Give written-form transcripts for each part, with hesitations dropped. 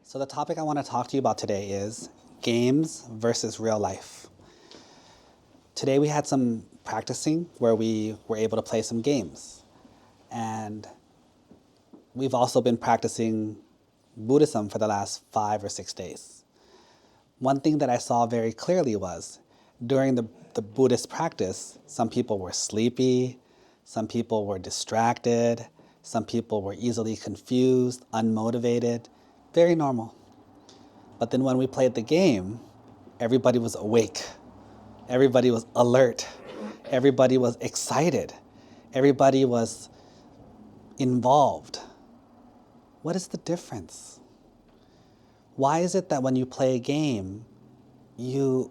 So the topic I want to talk to you about today is games versus real life. Today we had some practicing where we were able to play some games. And we've also been practicing Buddhism for the last 5 or 6 days. One thing that I saw very clearly was during the Buddhist practice, some people were sleepy, some people were distracted, some people were easily confused, unmotivated. Very normal. But then when we played the game, everybody was awake. Everybody was alert. Everybody was excited. Everybody was involved. What is the difference? Why is it that when you play a game, well,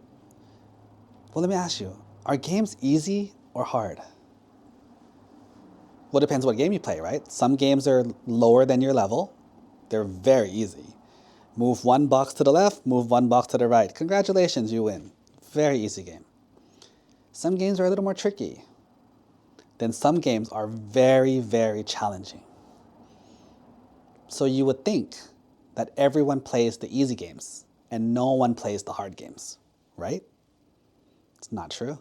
let me ask you, are games easy or hard? Well, it depends what game you play, right? Some games are lower than your level. They're very easy. Move 1 box to the left, move 1 box to the right. Congratulations, you win. Very easy game. Some games are a little more tricky. Then some games are very, very challenging. So you would think that everyone plays the easy games and no one plays the hard games, right? It's not true.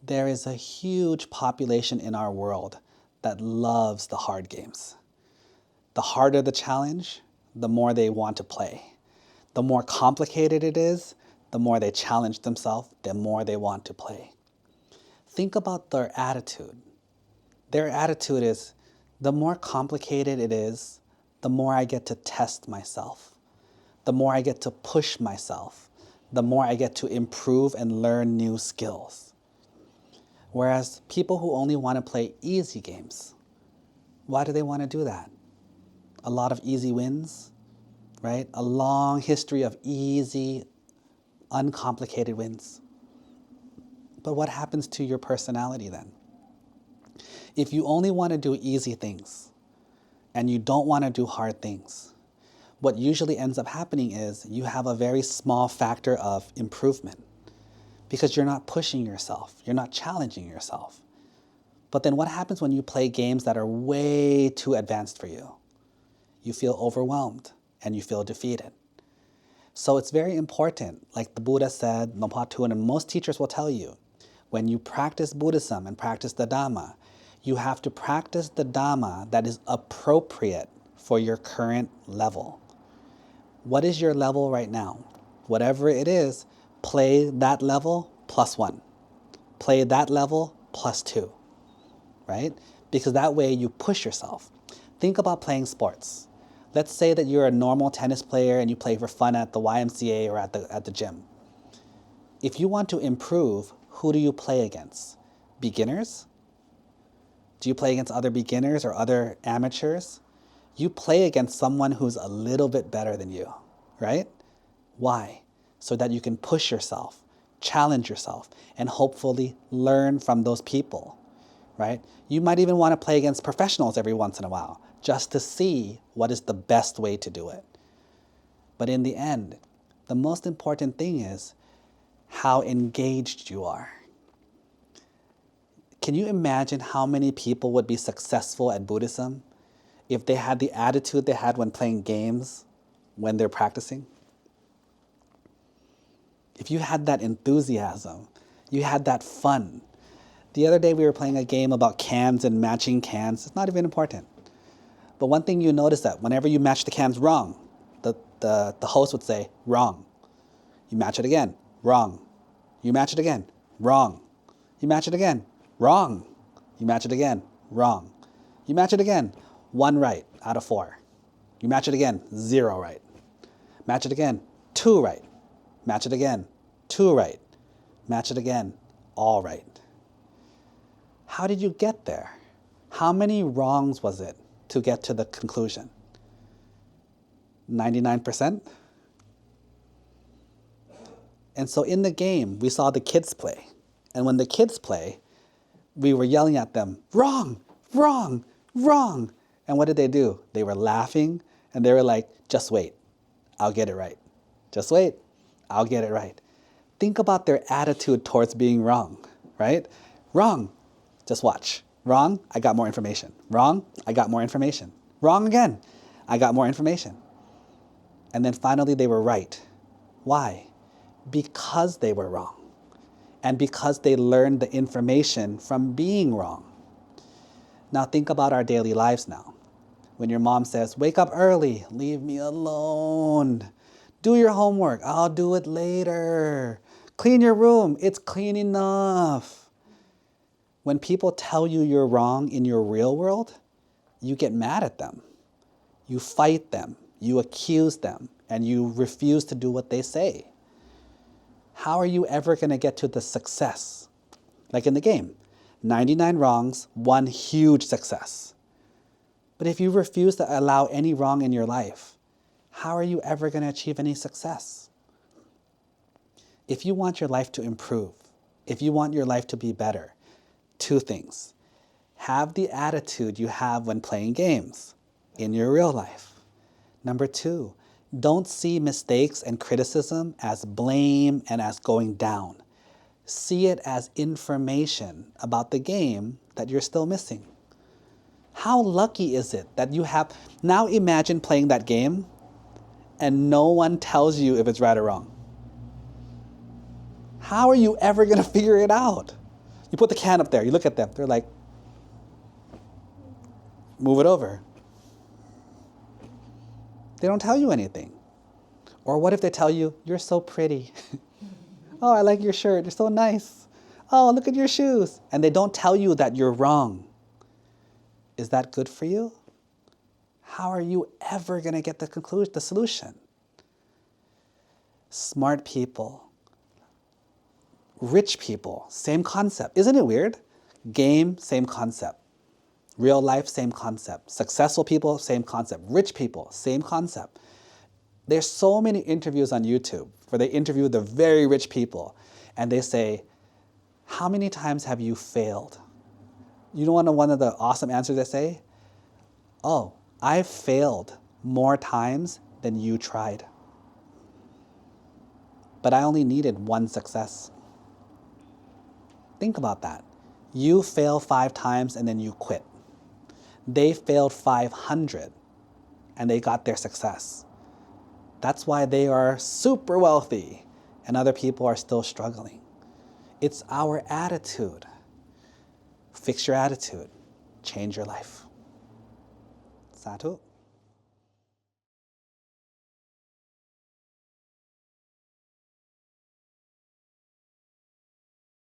There is a huge population in our world that loves the hard games. The harder the challenge, the more they want to play. The more complicated it is, the more they challenge themselves, the more they want to play. Think about their attitude. Their attitude is, the more complicated it is, the more I get to test myself. The more I get to push myself. The more I get to improve and learn new skills. Whereas people who only want to play easy games, why do they want to do that? A lot of easy wins, right? A long history of easy, uncomplicated wins. But what happens to your personality then? If you only want to do easy things and you don't want to do hard things, what usually ends up happening is you have a very small factor of improvement because you're not pushing yourself, you're not challenging yourself. But then what happens when you play games that are way too advanced for you? You feel overwhelmed and you feel defeated. So it's very important, like the Buddha said, Luang Por Thoon, and most teachers will tell you, when you practice Buddhism and practice the Dhamma, you have to practice the Dhamma that is appropriate for your current level. What is your level right now? Whatever it is, play that level +1. Play that level +2, right? Because that way you push yourself. Think about playing sports. Let's say that you're a normal tennis player and you play for fun at the YMCA or at the gym. If you want to improve, who do you play against? Beginners? Do you play against other beginners or other amateurs? You play against someone who's a little bit better than you, right? Why? So that you can push yourself, challenge yourself, and hopefully learn from those people, right? You might even want to play against professionals every once in a while, just to see what is the best way to do it. But in the end, the most important thing is how engaged you are. Can you imagine how many people would be successful at Buddhism if they had the attitude they had when playing games when they're practicing? If you had that enthusiasm, you had that fun. The other day we were playing a game about cans and matching cans. It's not even important. But one thing you notice that whenever you match the cans wrong, the host would say, wrong. You match it again, wrong. You match it again, wrong. You match it again, wrong. You match it again, wrong. You match it again, 1 right out of 4. You match it again, 0 right. Match it again, 2 right. Match it again, 2 right. Match it again, all right. How did you get there? How many wrongs was it to get to the conclusion? 99%? And so in the game, we saw the kids play. And when the kids play, we were yelling at them, wrong, wrong, wrong. And what did they do? They were laughing and they were like, just wait, I'll get it right. Just wait, I'll get it right. Think about their attitude towards being wrong, right? Wrong, just watch. Wrong, I got more information. Wrong, I got more information. Wrong again, I got more information. And then finally they were right. Why? Because they were wrong. And because they learned the information from being wrong. Now think about our daily lives now. When your mom says, wake up early, leave me alone. Do your homework, I'll do it later. Clean your room, it's clean enough. When people tell you you're wrong in your real world, you get mad at them. You fight them, you accuse them, and you refuse to do what they say. How are you ever going to get to the success? Like in the game, 99 wrongs, 1 huge success. But if you refuse to allow any wrong in your life, how are you ever going to achieve any success? If you want your life to improve, if you want your life to be better, 2 things. Have the attitude you have when playing games in your real life. Number 2, don't see mistakes and criticism as blame and as going down. See it as information about the game that you're still missing. How lucky is it that you have... Now imagine playing that game and no one tells you if it's right or wrong. How are you ever going to figure it out? You put the can up there, you look at them, they're like, move it over. They don't tell you anything. Or what if they tell you, you're so pretty. Oh, I like your shirt, you're so nice. Oh, look at your shoes. And they don't tell you that you're wrong. Is that good for you? How are you ever going to get the solution? Smart people, rich people, same concept. Isn't it weird? Game, same concept. Real life, same concept. Successful people, same concept. Rich people, same concept. There's so many interviews on YouTube where they interview the very rich people and they say, how many times have you failed? You don't want to know one of the awesome answers they say? Oh, I've failed more times than you tried. But I only needed 1 success. Think about that. You fail 5 times and then you quit. They failed 500 and they got their success. That's why they are super wealthy and other people are still struggling. It's our attitude. Fix your attitude. Change your life. Sadhu.